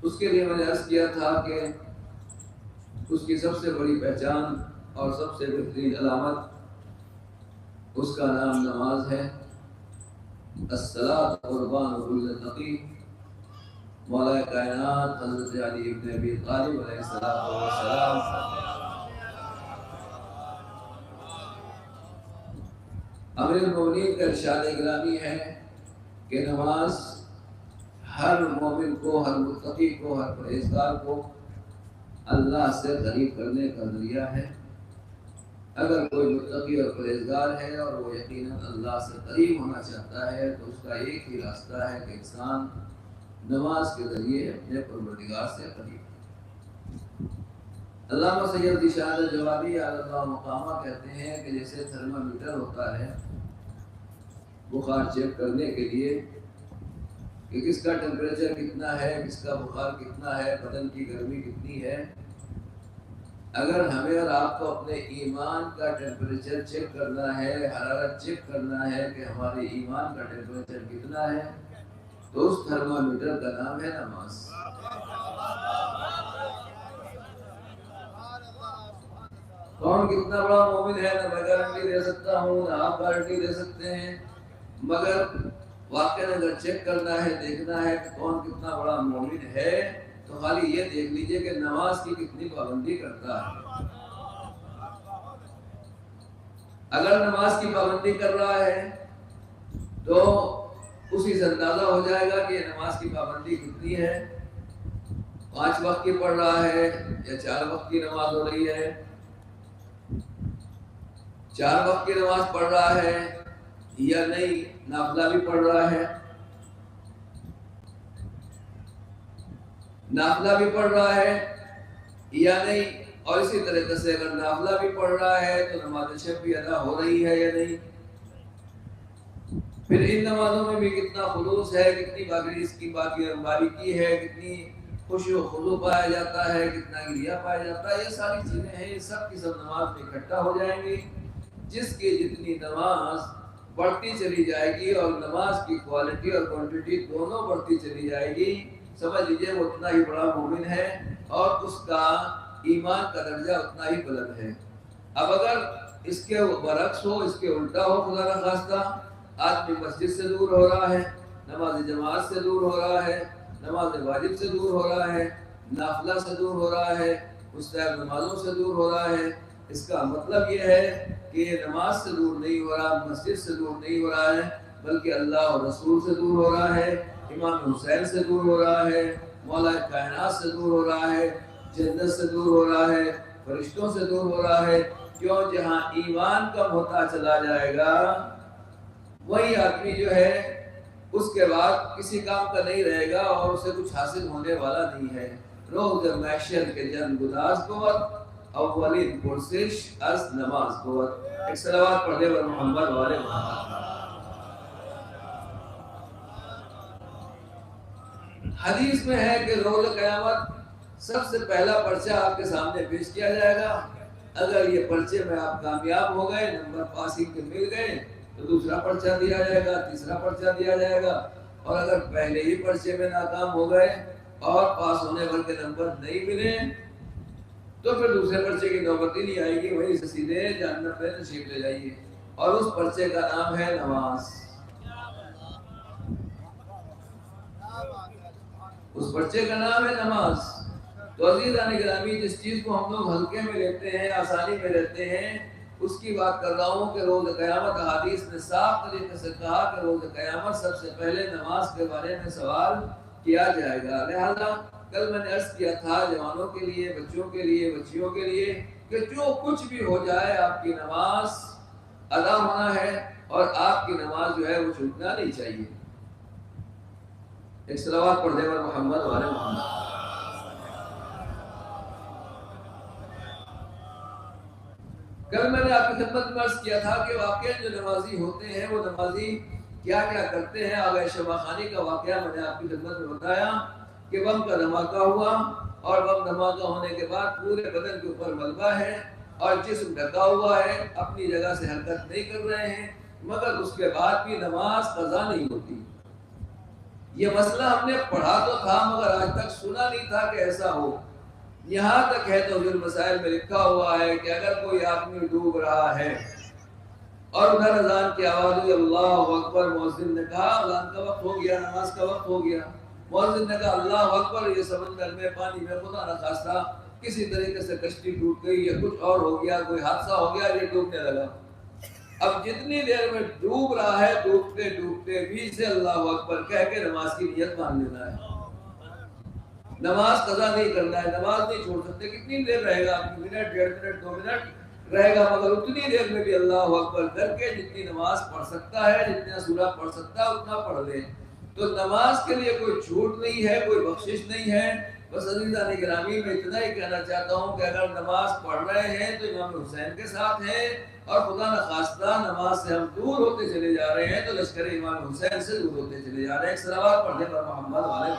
اس کے لیے میں نے عرض کیا تھا کہ اس کی سب سے بڑی پہچان اور سب سے بہترین علامت اس کا نام نماز ہے۔ الصلاۃ قربان کل تقی، مولا کائنات حضرت علی ابن ابی طالب علیہ السلام امیر المومنین کا ارشاد گرامی ہے کہ نماز ہر مومن کو، ہر متقی کو، ہر پرہیزگار کو اللہ سے قریب کرنے کا ذریعہ ہے۔ اگر کوئی متقی اور پرہیزگار ہے اور وہ یقیناً اللہ سے قریب ہونا چاہتا ہے تو اس کا ایک ہی راستہ ہے کہ انسان نماز کے ذریعے اپنے پروردگار سے قریب ہو۔ علامہ سید ذیشان الجوادی علی اللہ مقامہ کہتے ہیں کہ جیسے تھرمامیٹر ہوتا ہے بخار چیک کرنے کے لیے کہ کس کا ٹیمپریچر کتنا ہے، کس کا بخار کتنا ہے، بدن کی گرمی کتنی ہے، اگر ہمیں اور آپ کو اپنے ایمان کا ٹیمپریچر چیک کرنا ہے، حرارت چیک کرنا ہے کہ ہمارے ایمان کا ٹیمپریچر کتنا ہے، تو اس تھرمامیٹر کا نام ہے نماز۔ کون کتنا بڑا مومن ہے نہ میں گارنٹی دے سکتا ہوں نہ آپ گارنٹی دے سکتے ہیں، مگر واقعہ اگر چیک کرنا ہے، دیکھنا ہے کہ کون کتنا بڑا مومن ہے تو خالی یہ دیکھ لیجئے کہ نماز کی کتنی پابندی کرتا ہے۔ اگر نماز کی پابندی کر رہا ہے تو اسی سے اندازہ ہو جائے گا کہ نماز کی پابندی کتنی ہے، 5 وقت کی پڑھ رہا ہے یا 4 وقت کی نماز ہو رہی ہے، 4 وقت کی نماز پڑھ رہا ہے یا نہیں، نافلہ بھی پڑھ رہا ہے، نافلہ بھی پڑھ رہا ہے یا نہیں، اور اسی طریقے سے اگر نافلہ بھی پڑھ رہا ہے تو نماز شب بھی ادا ہو رہی ہے یا نہیں، پھر ان نمازوں میں بھی کتنا خلوص ہے، کتنی اس کی باریکی ہے، کتنی خشوع و خضوع پایا جاتا ہے، کتنا گریہ پایا جاتا ہے، یہ ساری چیزیں ہیں، یہ سب کی سب نماز میں اکٹھا ہو جائیں گی۔ جس کی جتنی نماز بڑھتی چلی جائے گی اور نماز کی کوالٹی اور کوانٹٹی دونوں بڑھتی چلی جائے گی، سمجھ لیجیے وہ اتنا ہی بڑا مومن ہے اور اس کا ایمان کا درجہ اتنا ہی بلند ہے۔ اب اگر اس کے برعکس ہو، اس کے الٹا ہو، خدا نہ خواستہ آدمی مسجد سے دور ہو رہا ہے، نماز جماعت سے دور ہو رہا ہے، نماز واجب سے دور ہو رہا ہے، نافلہ سے دور ہو رہا ہے، مستحب نمازوں سے دور ہو رہا ہے، اس کا مطلب یہ ہے کہ یہ نماز سے دور نہیں ہو رہا، مسجد سے دور نہیں ہو رہا ہے، بلکہ اللہ اور رسول سے دور ہو رہا ہے، امام حسین سے دور ہو رہا ہے، مولا کائنات سے دور ہو رہا ہے، جنت سے دور ہو رہا ہے، فرشتوں سے دور ہو رہا ہے۔ کیوں؟ جہاں ایمان کم ہوتا چلا جائے گا وہی آدمی جو ہے اس کے بعد کسی کام کا نہیں رہے گا اور اسے کچھ حاصل ہونے والا نہیں ہے۔ روز محشر کے جن گداز بود اولین پرسش از نماز بود۔ ایک صلوات پڑھ دے بر محمد والے محمد۔ حدیث میں ہے کہ روز قیامت سب سے پہلا پرچہ آپ کے سامنے پیش کیا جائے گا، اگر یہ پرچے میں آپ کامیاب ہو گئے، نمبر پاسنگ کے مل گئے تو دوسرا پرچہ دیا جائے گا، تیسرا پرچہ دیا جائے گا، اور اگر پہلے ہی پرچے میں ناکام ہو گئے اور پاس ہونے بھر کے نمبر نہیں ملے تو پھر دوسرے پرچے کی نوبت ہی نہیں آئے گی، وہیں سے سیدھے جہنم میں تشریف لے جائیے، اور اس پرچے کا نام ہے نماز۔ اس پرچے کا نام ہے نماز۔ تو عزیزان گرامی، جس چیز کو ہم لوگ ہلکے میں لیتے ہیں، آسانی میں لیتے ہیں، اس کی بات کر رہا ہوں کہ روز قیامت حدیث نے صاف طریقے سے کہا کہ روز قیامت سب سے پہلے نماز کے بارے میں سوال کیا جائے گا۔ لہذا کل میں نے عرض کیا تھا جوانوں کے لیے، بچوں کے لیے، بچیوں کے لیے، کہ جو کچھ بھی ہو جائے آپ کی نماز ادا ہونا ہے اور آپ کی نماز جو ہے وہ چھوٹنا نہیں چاہیے۔ ایک صلوات پڑھ دے بر محمد والے محمد۔ کل میں نے آپ کی خدمت میں عرض کیا تھا کہ واقعہ جو نمازی ہوتے ہیں وہ نمازی کیا کیا کرتے ہیں۔ آغا شمع خانی کا واقعہ میں نے آپ کی خدمت میں بتایا کہ بم کا دھماکہ ہوا اور بم دھماکہ ہونے کے بعد پورے بدن کے اوپر ملبہ ہے اور جسم ڈھکا ہوا ہے، اپنی جگہ سے حرکت نہیں کر رہے ہیں، مگر اس کے بعد بھی نماز قضا نہیں ہوتی۔ یہ مسئلہ ہم نے پڑھا تو تھا مگر آج تک سنا نہیں تھا کہ ایسا ہو. یہاں تک ہے توضیح المسائل میں لکھا ہوا ہے کہ اگر کوئی آدمی ڈوب رہا ہے اور ادھر اذان کی آواز ہوئی اللہ اکبر، مؤذن نے کہا اذان کا وقت ہو گیا، نماز کا وقت ہو گیا، مؤذن نے کہا اللہ اکبر، یہ سمندر میں پانی میں خدا نہ خواستہ کسی طریقے سے کشتی ٹوٹ گئی یا کچھ اور ہو گیا، کوئی حادثہ ہو گیا، یہ ڈوبنے لگا. اب جتنی دیر میں ڈوب رہا ہے ڈوبتے ڈوبتے بھی سے اللہ اکبر کہہ کے نماز کی نیت مان لینا ہے. نماز قضا نہیں کرنا ہے، نماز نہیں چھوڑ سکتے. کتنی دیر رہے گا؟ منٹ، 1.5 منٹ، 2 منٹ رہے گا، مگر اتنی دیر میں بھی اللہ اکبر کر کے جتنی نماز پڑھ سکتا ہے، جتنا سورہ پڑھ سکتا ہے اتنا پڑھ لے. تو نماز کے لیے کوئی چھوٹ نہیں ہے، کوئی بخشش نہیں ہے. بس عزیزان گرامی میں اتنا ہی کہنا چاہتا ہوں کہ اگر نماز پڑھ رہے ہیں تو امام حسین کے ساتھ ہیں، اور خدا نخواستہ نماز سے ہم دور ہوتے چلے جا رہے ہیں تو لشکر امام حسین سے دور ہوتے چلے جا رہے ہیں. ایک صلوات پڑھنے پر محمد والے.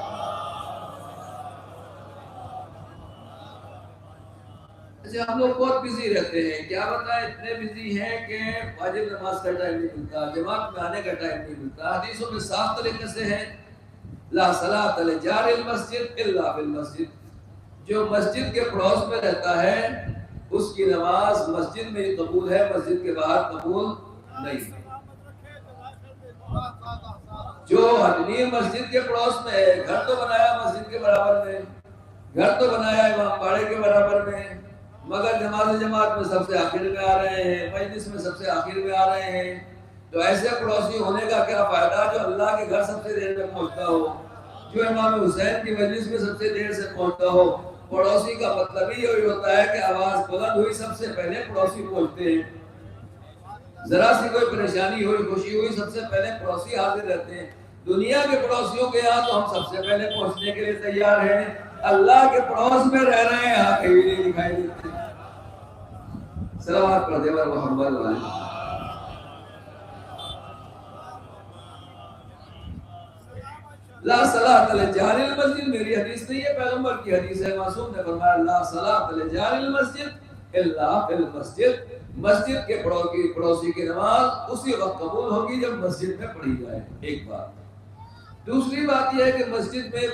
اچھا، ہم لوگ بہت بزی رہتے ہیں، کیا بتائیں اتنے بزی ہیں کہ واجب نماز کا ٹائم نہیں ملتا، جماعت میں آنے کا ٹائم نہیں ملتا. حدیثوں میں صاف طریقے سے ہے لا صلاۃ لجار المسجد الا فی المسجد. جو مسجد کے پڑوس میں رہتا ہے اس کی نماز مسجد میں ہی قبول ہے، مسجد کے باہر قبول نہیں. جو حتمی مسجد کے پڑوس میں ہے، گھر تو بنایا مسجد کے برابر میں، گھر تو بنایا امام باڑے کے برابر میں، مگر نماز جماعت میں سب سے آخر میں آ رہے ہیں، مجلس میں سب سے آخر میں آ رہے ہیں. تو ایسے پڑوسی ہونے کا کیا فائدہ جو اللہ کے گھر سب سے دیر میں پہنچتا ہو، جو امام حسین کی مجلس میں سب سے دیر سے پہنچتا ہو. پڑوسی کا مطلب ہی یہی ہوتا ہے کہ آواز بلند ہوئی سب سے پہلے پڑوسی پہنچتے ہیں، ذرا سی کوئی پریشانی ہوئی خوشی ہوئی سب سے پہلے پڑوسی حاضر رہتے ہیں. دنیا کے پڑوسیوں کے یہاں تو ہم سب سے پہلے پہنچنے کے لیے تیار ہیں، اللہ کے پڑوس میں رہ رہے ہیں یہاں کہیں نہیں دکھائی دیتے. صلوات پڑھ دے محمد والے. لا صلاۃ لجار المسجد میری حدیث نہیں ہے، پیغمبر کی حدیث ہے. معصوم نے فرمایا لا صلاۃ لجار المسجد الا فی المسجد. مسجد کے پڑوسی کی نماز اسی وقت قبول ہوگی جب مسجد میں پڑھی جائے. ایک بات. دوسری بات یہ ہے کہ مسجد میں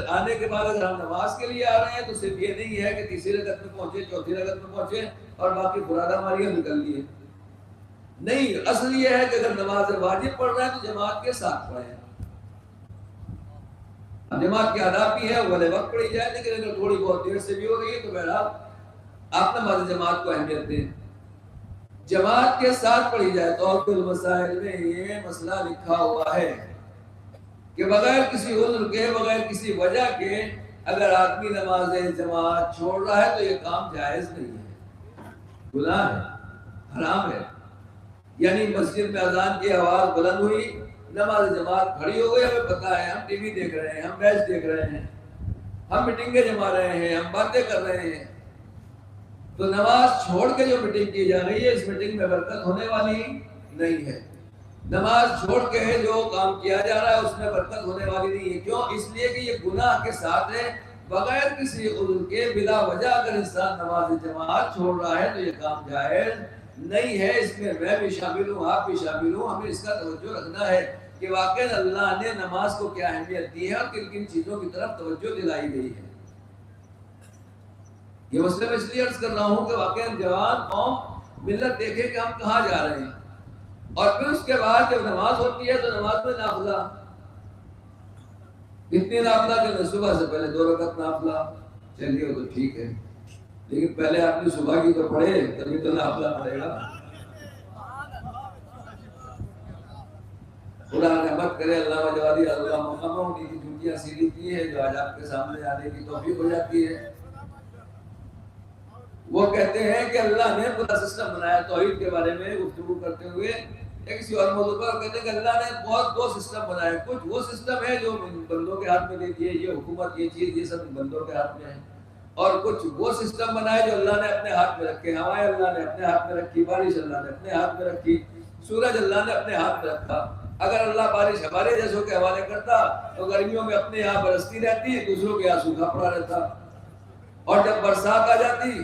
آنے کے بعد اگر ہم نماز کے لیے آ رہے ہیں تو صرف یہ نہیں ہے کہ تیسری رکعت میں پہنچے، چوتھی رکعت میں پہنچے اور باقی برادہ ماریاں نکل لیے. نہیں، اصل یہ ہے کہ اگر نماز واجب پڑھ رہے ہیں تو جماعت کے ساتھ پڑھیں. جماعت کے آداب بھی ہے، والے وقت پڑھی جائے، لیکن اگر تھوڑی بہت دیر سے بھی ہو رہی ہے تو بہرحال آپ نماز جماعت کو اہمیت دیں، جماعت کے ساتھ پڑھی جائے. تو اور المسائل میں یہ مسئلہ لکھا ہوا ہے کہ بغیر کسی عذر کے، بغیر کسی وجہ کے اگر آدمی نماز جماعت چھوڑ رہا ہے تو یہ کام جائز نہیں ہے، گناہ ہے، حرام ہے. یعنی مسجد میں اذان کی آواز بلند ہوئی، نماز جماعت کھڑی ہو گئی، ہمیں پتا ہے ہم ٹی وی دیکھ رہے ہیں، ہم میچ دیکھ رہے ہیں، ہم میٹنگیں جما رہے ہیں، ہم باتیں کر رہے ہیں، تو نماز چھوڑ کے جو میٹنگ کی جا رہی ہے اس میٹنگ میں برکت ہونے والی نہیں ہے. نماز چھوڑ کے جو کام کیا جا رہا ہے اس میں برکت ہونے والی نہیں ہے. کیوں؟ اس لیے کہ یہ گناہ کے ساتھ ہے. بغیر کسی عذر کے بلا وجہ اگر انسان نماز جماعت چھوڑ رہا ہے تو یہ کام جائز نہیں ہے. اس میں میں بھی شامل ہوں، آپ بھی شامل ہوں. ہمیں اس کا توجہ رکھنا ہے کہ واقعی اللہ نے نماز کو کیا اہمیت دی ہے اور کن کن چیزوں کی طرف توجہ دلائی گئی ہے. یہ مسئلہ میں اس لیے عرض کر رہا ہوں کہ واقعی جوان قوم ملت دیکھے کہ ہم کہاں جا رہے ہیں. اور پھر اس کے بعد جب نماز ہوتی ہے تو نماز میں نافلہ، اتنی نافلہ کہ صبح سے پہلے 2 رکعت نافلہ. چلیے تو ٹھیک ہے، لیکن پہلے آپ نے صبح کی تو پڑھے تبھی تو نافلہ پڑے گا. خدا رحمت کرے، اللہ مجوادی اللہ مقامہ ان کی جھوٹیاں سیدھی کی ہے جو آج آپ کے سامنے آنے کی توفیق ہو جاتی ہے. وہ کہتے ہیں کہ اللہ نے پورا سسٹم بنایا. توحید کے بارے میں گفتگو کرتے ہوئے کسی اور موضوع پر کہتے ہیں کہ اللہ نے بہت 2 سسٹم بنائے. کچھ وہ سسٹم ہے جو بندوں کے ہاتھ میں دے دیے، یہ حکومت، یہ چیز، یہ سب بندوں کے ہاتھ میں ہے. اور کچھ وہ سسٹم بنائے جو اللہ نے اپنے ہاتھ میں رکھے. ہوائیں اللہ نے اپنے ہاتھ میں رکھی، بارش اللہ نے اپنے ہاتھ میں رکھی، سورج اللہ نے اپنے ہاتھ میں رکھا. اگر اللہ بارش ہمارے جیسوں کے حوالے کرتا تو گرمیوں میں اپنے یہاں برستی رہتی، دوسروں کے یہاں سوکھا پڑا رہتا. اور جب برسات آ جاتی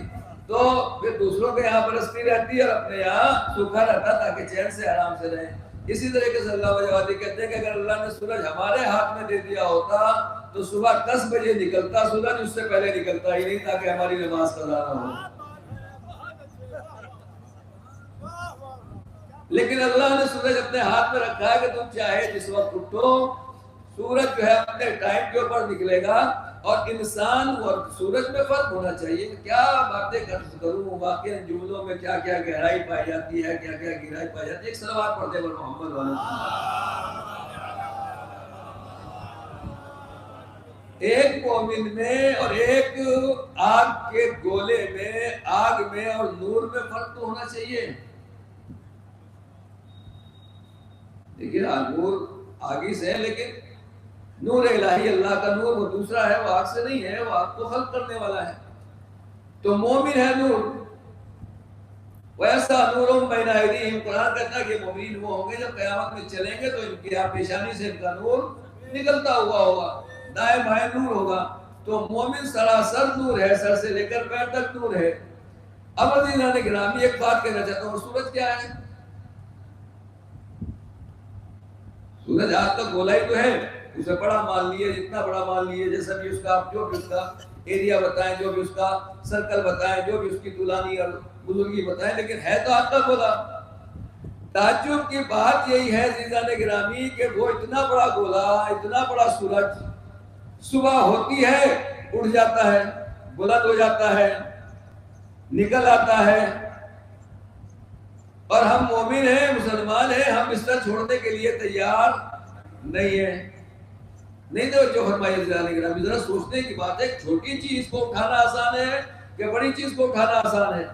تو پھر دوسروں کے یہاں برستی رہتی اور اپنے یہاں سوکھا رہتا تاکہ چین سے آرام سے رہیں. اسی طریقے سے اللہ وجہ کہتے ہیں کہ اگر اللہ نے سورج ہمارے ہاتھ میں دے دیا ہوتا تو صبح 10 بجے نکلتا سورج، اس سے پہلے نکلتا ہی نہیں تاکہ ہماری نماز قضا نہ ہو. لیکن اللہ نے سورج اپنے ہاتھ میں رکھا ہے کہ تم چاہے جس وقت اٹھو، سورج جو ہے اپنے ٹائم کے اوپر نکلے گا. اور انسان اور سورج میں فرق ہونا چاہیے. کیا باتیں کروں، واقعی ان جملوں میں کیا کیا گہرائی پائی جاتی ہے، کیا کیا گہرائی پائی جاتی ہے. ایک صلوات پڑھتے ہیں محمد والوں. ایک مومن میں اور ایک آگ کے گولے میں، آگ میں اور نور میں فرق تو ہونا چاہیے. دیکھیے نور آگی سے ہے، لیکن نور الہی اللہ کا نور وہ دوسرا ہے، وہ آگ سے نہیں ہے، وہ آگ کو خلق کرنے والا ہے. تو مومن ہے نور، ویسا نور بین ایدیہم. قرآن کہتا ہے کہ مومن وہ ہوں گے جب قیامت میں چلیں گے تو ان کی پیشانی سے ان کا نور نکلتا ہوا ہوگا، دائیں بائیں نور ہوگا. تو مومن سراسر نور ہے، سر سے لے کر پیر تک نور ہے. اب عزیزان گرامی ایک بات کہنا چاہتا ہوں، سورج کیا ہے؟ سورج آج تک گولا ہی تو ہے، اسے بڑا مان لیے، جتنا بڑا مان لیے، جیسا بھی اس کا جو بھی اس کا ایریا بتائیں، جو بھی اس کا سرکل بتائیں، جو بھی اس کی طولانی اور بزرگی بتائیں، لیکن ہے تو آج تک گولا. تعجب کی بات یہی ہے عزیزان گرامی کہ وہ اتنا بڑا گولا، اتنا بڑا سورج صبح ہوتی ہے اٹھ جاتا ہے، بلند ہو جاتا ہے، نکل آتا ہے. اور ہم مومن ہیں، مسلمان ہیں، ہم بستر چھوڑنے کے لیے تیار نہیں ہیں. نہیں تو جو فرمایا عزیزان ذرا سوچنے کی بات ہے، چھوٹی چیز کو اٹھانا آسان ہے کہ بڑی چیز کو اٹھانا آسان ہے؟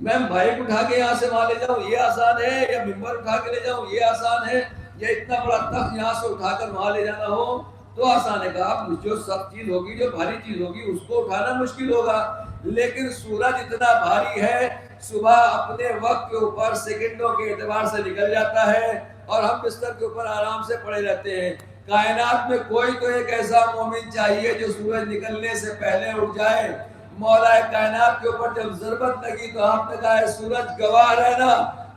میں بائک اٹھا کے یہاں سے وہاں لے جاؤں یہ آسان ہے، یا ممبر اٹھا کے لے جاؤں یہ آسان ہے، یا اتنا بڑا تخت یہاں سے اٹھا کر وہاں لے جانا ہو تو آسان ہے. کہا جو سخت چیز ہوگی، جو بھاری چیز ہوگی، اس کو اٹھانا مشکل ہوگا. لیکن سورج اتنا بھاری ہے، صبح اپنے وقت کے اوپر سیکنڈوں کے اعتبار سے نکل جاتا ہے اور ہم بستر کے اوپر آرام سے پڑے رہتے ہیں. کائنات میں کوئی تو ایک ایسا مومن چاہیے جو سورج نکلنے سے پہلے اٹھ جائے. مولا کائنات کے اوپر جب ضربت لگی تو آپ نے کہا سورج گواہ رہنا،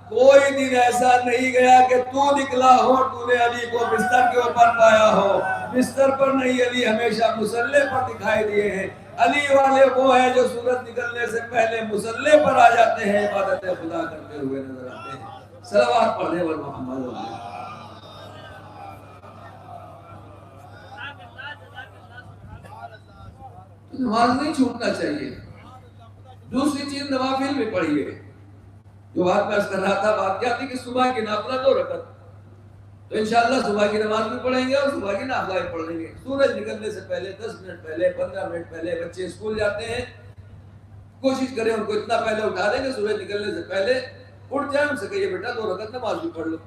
کوئی دن ایسا نہیں گیا کہ تو نکلا ہو تو نے علی کو بستر کے اوپر پایا ہو. بستر پر نہیں، علی ہمیشہ مصلے پر دکھائی دیے ہیں. علی والے وہ ہیں جو سورج نکلنے سے پہلے مصلے پر آ جاتے ہیں، عبادت خدا کرتے ہوئے نظر آتے ہیں. صلوات پڑھنے والے محمد والے. نماز نہیں چھوٹنا چاہیے. دوسری چیز نوافل بھی پڑھیے. جو بات میں کر رہا تھا، بات کیا تھی کہ صبح کی نافلہ 2 رکعت، تو انشاءاللہ صبح کی نماز بھی پڑھیں گے اور صبح کی نافلہ بھی پڑھ لیں گے. سورج نکلنے سے پہلے 10 منٹ پہلے، 15 منٹ پہلے. بچے اسکول جاتے ہیں، کوشش کریں ان کو اتنا پہلے اٹھا دیں کہ سورج نکلنے سے پہلے اٹھ جائیں. ان سے کہیے بیٹا 2 رکعت نماز بھی پڑھ لو.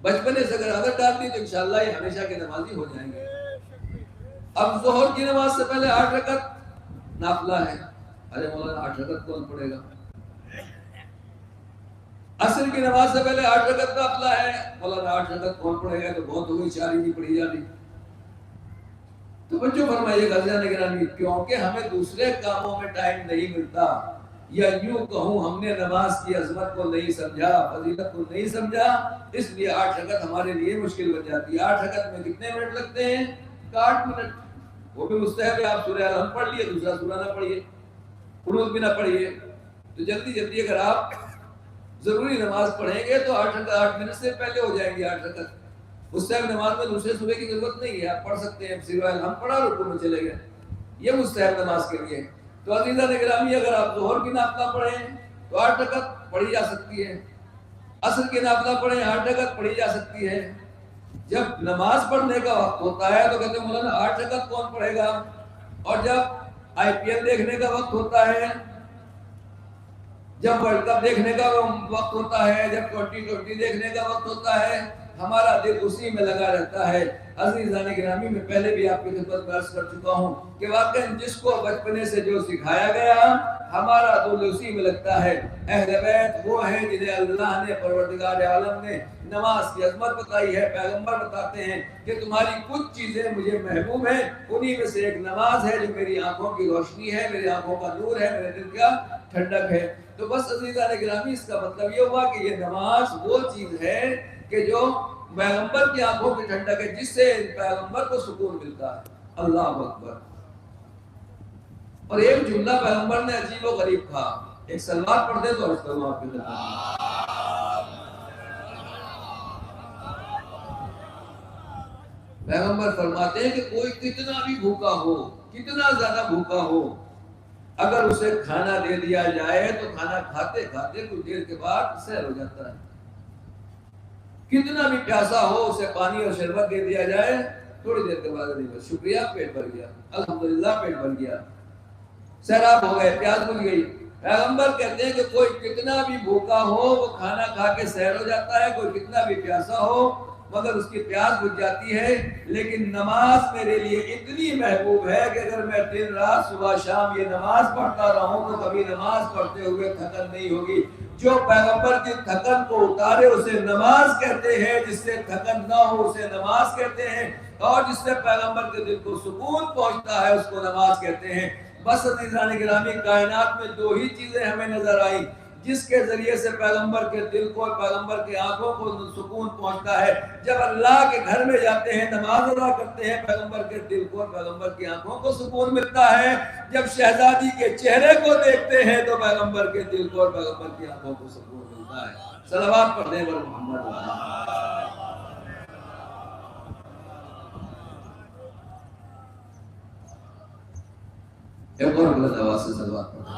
بچپنے سے اگر عادت ڈال دی تو انشاءاللہ یہ ہمیشہ کے نمازی ہو جائیں گے. اب ظہر کی نماز سے پہلے 8 رکعت نافلہ ہے. ارے مولانا 8 رکعت کون پڑھے گا؟ عصر کی نماز سے پہلے 8 رکعت نافلہ ہے. مولانا 8 رکعت کون پڑھے گا؟ تو بہت ہوئی، 4 ہی نہیں پڑھی جاتی. تو بچوں فرمائیے گا عزیزان گرامی، کیونکہ ہمیں دوسرے کاموں میں ٹائم نہیں ملتا، یا یوں کہوں ہم نے نماز کی عظمت کو نہیں سمجھا، فضیلت کو نہیں سمجھا، اس لیے 8 رکعت ہمارے لیے مشکل بن جاتی ہے. 8 رکعت میں کتنے منٹ لگتے ہیں؟ 8 منٹ. وہ بھی مستحب ہے، آپ سورہ الحمد پڑھ لیے، دوسرا سورہ نہ پڑھیے، قنوت بھی نہ پڑھیے. تو جلدی جلدی اگر آپ ضروری نماز پڑھیں گے تو 8 منٹ سے پہلے ہو جائیں گی 8 رکعت. اس ٹائم نماز میں دوسرے صورت کی ضرورت نہیں ہے، آپ پڑھ سکتے ہیں. سورہ الحمد پڑھا، رکوع میں چلے گئے، یہ مستحب نماز کے لیے. تو عزیزان گرامی اگر آپ ظہر کی نافلہ پڑھیں تو 8 رکعت پڑھی جا سکتی ہے. عصر کی نافلہ پڑھیں 8 رکعت پڑھی جا سکتی ہے. جب نماز پڑھنے کا وقت ہوتا ہے تو کہتے ہیں مولانا 8 رکعت کون پڑھے گا؟ اور جب IPL دیکھنے کا وقت ہوتا ہے، جب ورلڈ کپ دیکھنے کا وقت ہوتا ہے، جب 2020 دیکھنے کا وقت ہوتا ہے، ہمارا دل اسی میں لگا رہتا ہے. عزیزان گرامی میں پہلے بھی آپ کی خدمت میں عرض کر چکا ہوں کہ واقعا جس کو بچپنے سے جو سکھایا گیا ہمارا دل اسی میں لگتا ہے. اہل بیت وہ ہیں جنہیں اللہ نے، پروردگار عالم نے نماز کی عظمت بتائی ہے. پیغمبر بتاتے ہیں کہ تمہاری کچھ چیزیں مجھے محبوب ہیں، انہی میں سے ایک نماز ہے جو میری آنکھوں کی روشنی ہے، میری آنکھوں کا نور ہے، میرے دل کا ٹھنڈک ہے. تو بس عزیزان گرامی اس کا مطلب یہ ہوا کہ یہ نماز وہ چیز ہے کہ جو پیغمبر کی آنکھوں کی ٹھنڈک ہے، جس سے پیغمبر کو سکون ملتا ہے. اللہ اکبر. اور ایک جملہ پیغمبر نے عجیب و غریب کہا، ایک سلوات پڑھ دے تو عرض کروں آپ کے درمیان. پیغمبر فرماتے ہیں کہ کوئی کتنا بھی بھوکا ہو، کتنا زیادہ بھوکا ہو، اگر اسے کھانا دے دیا جائے تو کھانا کھاتے کھاتے کچھ دیر کے بعد سیر ہو جاتا ہے. کتنا بھی پیاسا ہو، اسے پانی اور شربت دے دیا جائے، تھوڑی دیر کے بعد بس شکریہ، پیٹ بھر گیا، الحمدللہ پیٹ بھر گیا، سیراب ہو گئے، پیاس بجھ گئی. پیغمبر کہتے ہیں کہ کوئی کتنا بھی بھوکا ہو وہ کھانا کھا کے سیر ہو جاتا ہے، کوئی کتنا بھی پیاسا ہو مگر اس کی پیاس بجھ جاتی ہے. لیکن نماز میرے لیے اتنی محبوب ہے کہ اگر میں دن رات صبح شام یہ نماز پڑھتا رہوں تو کبھی نماز پڑھتے ہوئے تھکن نہیں ہوگی. جو پیغمبر کی تھکن کو اتارے اسے نماز کہتے ہیں، جس سے تھکن نہ ہو اسے نماز کہتے ہیں، اور جس سے پیغمبر کے دل کو سکون پہنچتا ہے اس کو نماز کہتے ہیں. بس عزیزان گرامی، کائنات میں دو ہی چیزیں ہمیں نظر آئیں جس کے ذریعے سے پیغمبر کے دل کو، پیغمبر کے آنکھوں کو سکون پہنچتا ہے. جب اللہ کے گھر میں جاتے ہیں، نماز ادا کرتے ہیں، پیغمبر کے دل کو، پیغمبر کی آنکھوں کو سکون ملتا ہے. جب شہزادی کے چہرے کو دیکھتے ہیں تو پیغمبر کے دل کو اور پیغمبر کی آنکھوں کو سکون ملتا ہے. صلوات پڑھنے پر محمد. ایک اور بلند آواز سے صلوات پڑھیں.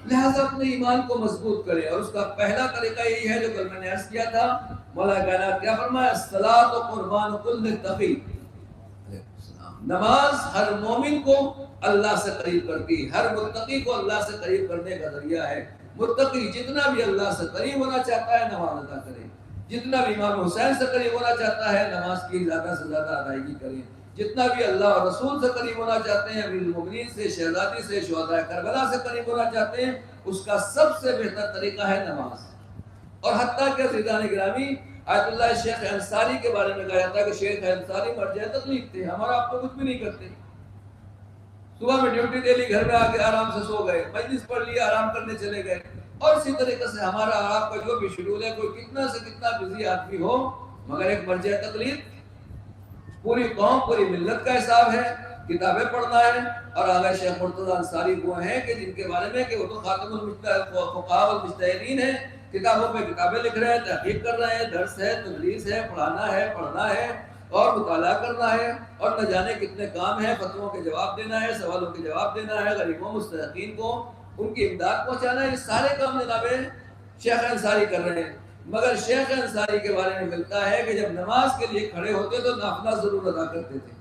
لہذا اپنے ایمان کو مضبوط کریں، اور اس کا پہلا طریقہ یہی ہے جو کل میں نے عرض کیا تھا. مولا کائنات کیا فرمایا؟ الصلاۃ قربان کل تقی. نماز ہر مومن کو اللہ سے قریب کرتی، ہر متقی کو اللہ سے قریب کرنے کا ذریعہ ہے. متقی جتنا بھی اللہ سے قریب ہونا چاہتا ہے نماز ادا کرے، جتنا بھی امام حسین سے قریب ہونا چاہتا ہے نماز کی زیادہ سے زیادہ ادائیگی کریں، جتنا بھی اللہ اور رسول سے قریب ہونا چاہتے ہیں، امیر المومنین سے، شہزادی سے، شہداء کربلا سے قریب ہونا چاہتے ہیں، اس کا سب سے بہتر طریقہ ہے نماز. اور حتیٰ کہ عزیزان گرامی، آیت اللہ شیخ انصاری کے بارے میں کہا جاتا ہے کہ شیخ انصاری مرجع تکلیف تھے، ہمارا آپ تو کچھ بھی نہیں کرتے. صبح میں ڈیوٹی دے لی، گھر میں آ کے آرام سے سو گئے، مجلس پڑھ لیا، آرام کرنے چلے گئے. اور اسی طریقے سے ہمارا آپ کا جو بھی شیڈول ہے، کوئی کتنا سے کتنا بزی آدمی ہو مگر ایک مرجع تکلیف، پوری قوم، پوری ملت کا حساب ہے، کتابیں پڑھنا ہے. اور آغا شیخ مرتضی انصاری وہ ہیں کہ جن کے بارے میں کہ وہ تو خاتم الفقہاء والمجتہدین ہیں، کتابوں پہ کتابیں لکھ رہے ہیں، تحقیق کر رہے ہیں، درس ہے، تدریس ہے، پڑھانا ہے اور مطالعہ کرنا ہے، اور نہ جانے کتنے کام ہیں، فتووں کے جواب دینا ہے، سوالوں کے جواب دینا ہے، غریبوں مستحقین کو ان کی امداد پہنچانا ہے. یہ سارے کام جناب شیخ انصاری کر رہے ہیں. مگر شیخ انصاری کے بارے میں ملتا ہے کہ جب نماز کے لیے کھڑے ہوتے تو نافلہ ضرور ادا کرتے تھے.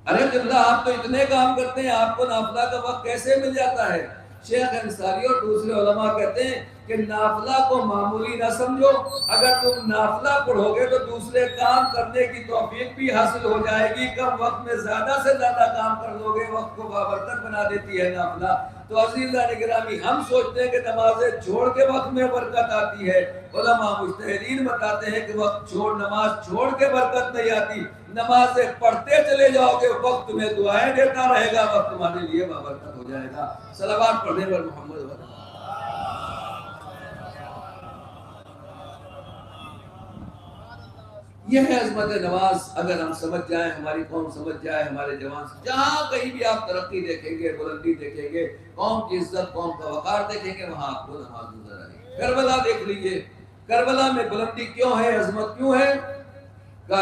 ارے قبلہ آپ تو اتنے کام کرتے ہیں، آپ کو نافلہ کا وقت کیسے مل جاتا ہے؟ شیخ انصاری اور دوسرے علماء کہتے ہیں کہ نافلہ کو معمولی نہ سمجھو، اگر تم نافلہ پڑھو گے تو دوسرے کام کرنے کی توفیق بھی حاصل ہو جائے گی. کم وقت میں زیادہ سے زیادہ کام کر لو گے، وقت کو بابرکت بنا دیتی ہے نافلہ. تو عزیزان گرامی، ہم سوچتے ہیں کہ نمازیں چھوڑ کے وقت میں برکت آتی ہے، علماء مجتہدین بتاتے ہیں کہ نماز چھوڑ کے برکت نہیں آتی. نمازیں پڑھتے چلے جاؤ گے، وقت میں دعائیں دیتا رہے گا، وقت تمہارے لیے بابرکت ہو جائے گا. صلوات پڑھنے پر محمد. یہ ہے عظمت نماز. اگر ہم سمجھ جائیں، ہماری قوم سمجھ جائے، ہمارے جوان، جہاں کہیں بھی آپ ترقی دیکھیں گے، بلندی دیکھیں گے، قوم کی عزت، قوم کا وقار دیکھیں گے، وہاں آپ کو نماز نظر آئے گی. کربلا دیکھ لیجئے، کربلا میں بلندی کیوں ہے، عظمت کیوں ہے؟ کہ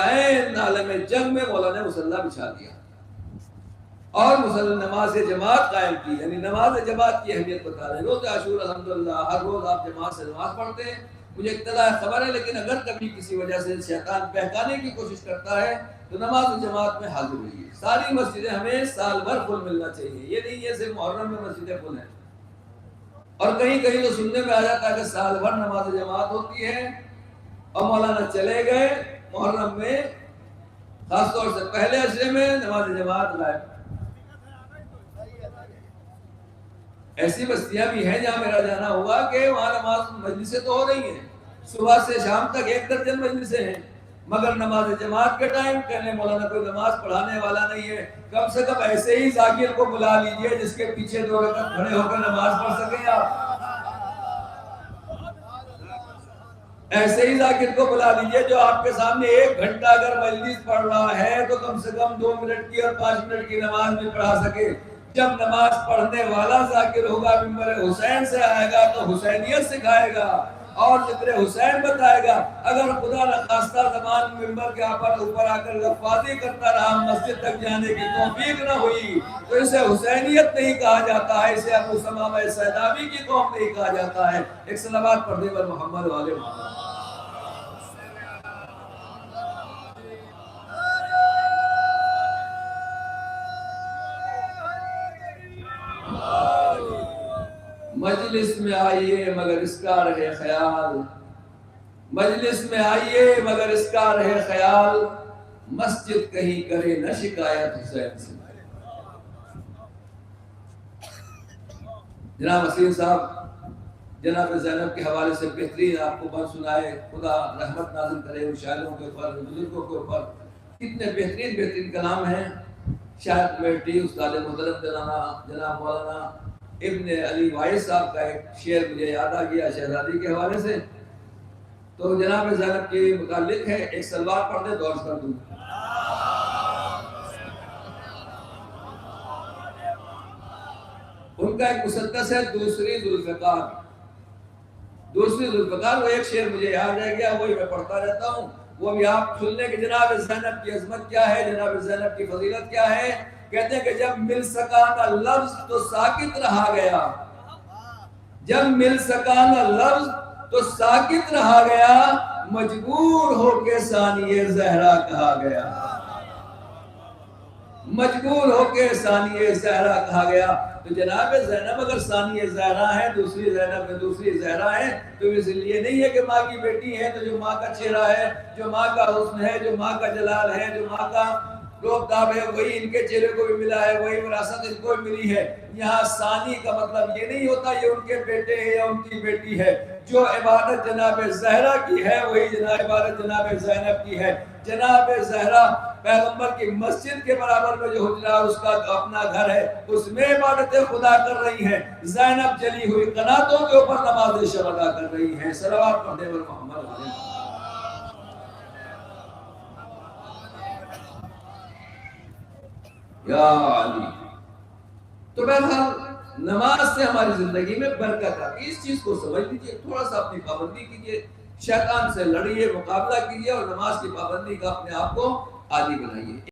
عالم جنگ میں مولا نے مصلی بچھا دیا اور نماز جماعت قائم کی، یعنی نماز جماعت کی اہمیت بتا رہے ہیں. روز عاشور الحمدللہ ہر روز آپ جماعت سے نماز پڑھتے ہیں، مجھے اطلاع خبر ہے، لیکن اگر کبھی کسی وجہ سے شیطان بہکانے کی کوشش کرتا ہے تو نماز جماعت میں حاضر ہوئیے. ساری مسجدیں ہمیں سال بھر فل ملنا چاہیے، یہ نہیں ہے صرف محرم میں مسجدیں فل ہیں. اور کہیں کہیں تو سننے میں آ جاتا ہے کہ سال بھر نماز جماعت ہوتی ہے اور مولانا چلے گئے محرم میں، خاص طور سے پہلے عشرے میں نماز جماعت لائے. ایسی بستیاں بھی ہیں جہاں میرا جانا ہوا کہ وہاں نماز مجلسیں تو ہو رہی ہیں، صبح سے شام تک 1 درجن مجلسیں ہیں، مگر نماز جماعت کے ٹائم کہنے مولانا کوئی نماز پڑھانے والا نہیں ہے، کم سے کم ایسے ہی ذاکر کو بلا لیجئے جس کے پیچھے 2 رکعت کھڑے ہو کر نماز پڑھ سکیں آپ، ایسے ہی ذاکر کو بلا لیجئے جو آپ کے سامنے 1 گھنٹہ اگر مجلس پڑھ رہا ہے تو کم سے کم 2 منٹ کی اور 5 منٹ کی نماز بھی پڑھا سکے۔ جب نماز پڑھنے والا ذاکر ہوگا منبر حسین سے آئے گا تو حسینیت سکھائے گا اور ذکر حسین بتائے گا۔ اگر خدا نخواستہ زمان منبر کے اوپر آ کر لفاظی کرتا رہا، مسجد تک جانے کی توفیق نہ ہوئی تو اسے حسینیت نہیں کہا جاتا ہے، اسے ابو ثمامہ سیدابی کی قوم نہیں کہا جاتا ہے۔ ایک صلوات پڑھنے پر محمد والے محمد۔ مجلس میں آئیے مگر اس کا رہے خیال، مجلس میں آئیے مگر اس کا رہے خیال، مسجد کہیں کرے نہ شکایت حسین سے۔ جناب وسیم صاحب جناب زینب کے حوالے سے بہترین آپ کو بات سنائے، خدا رحمت نازل کرے ان شاعروں کے اوپر، بزرگوں کے اوپر، کتنے بہترین کلام ہیں۔ شاید بیٹی استاد محترم جناب مولانا ابن علی وائس صاحب کا ایک شعر مجھے یاد آ گیا شہزادی کے حوالے سے، تو جناب زینب کے متعلق ہے، ایک سلوات پڑھ دے تو عرض کر دوں۔ ان کا ایک مسدس ہے دوسری ذوالفقار، وہ ایک شعر مجھے یاد رہ گیا، وہی میں پڑھتا رہتا ہوں، وہ بھی آپ سن لیں کہ جناب زینب کی عظمت کیا ہے، جناب زینب کی فضیلت کیا ہے۔ کہتے ہیں کہ جب مل سکا نہ لفظ تو ساکت رہا گیا، جب مل سکا نہ لفظ تو ساکت رہا گیا، مجبور ہو کے ثانیہ زہرا کہا گیا، مجبور ہو کے ثانیہ زہرا کہا گیا۔ تو جناب زینب اگر ثانیہ زہرا ہے، دوسری زینب میں دوسری زہرا ہے، تو اس لیے نہیں ہے کہ ماں کی بیٹی ہے تو جو ماں کا چہرہ ہے، جو ماں کا حسن ہے، جو ماں کا جلال ہے، جو ماں کا روب داب ہے، وہی ان کے چہرے کو بھی ملا ہے، وہی وراثت ان کو بھی ملی ہے۔ یہاں ثانی کا مطلب یہ نہیں ہوتا یہ ان کے بیٹے ہیں یا ان کی بیٹی ہے، جو عبادت جناب زہرا کی ہے وہی عبادت جناب زینب کی ہے۔ جناب زہرا پیغمبر کی مسجد کے برابر میں جو حجرہ اس کا اپنا گھر ہے، اس میں عبادت خدا کر رہی ہیں، زینب جلی ہوئی قناتوں کے اوپر نماز شب ادا کر رہی ہیں۔ صلوات پڑھنے پر محمد علیہ۔ یا علی۔ تو بہرحال نماز سے ہماری زندگی میں برکت آتی ہے، اس چیز کو سمجھ لیجیے، تھوڑا سا اپنی پابندی کیجیے، شیطان سے لڑیے، مقابلہ کیجیے اور نماز کی پابندی کا اپنے آپ کو عادی بنائیے۔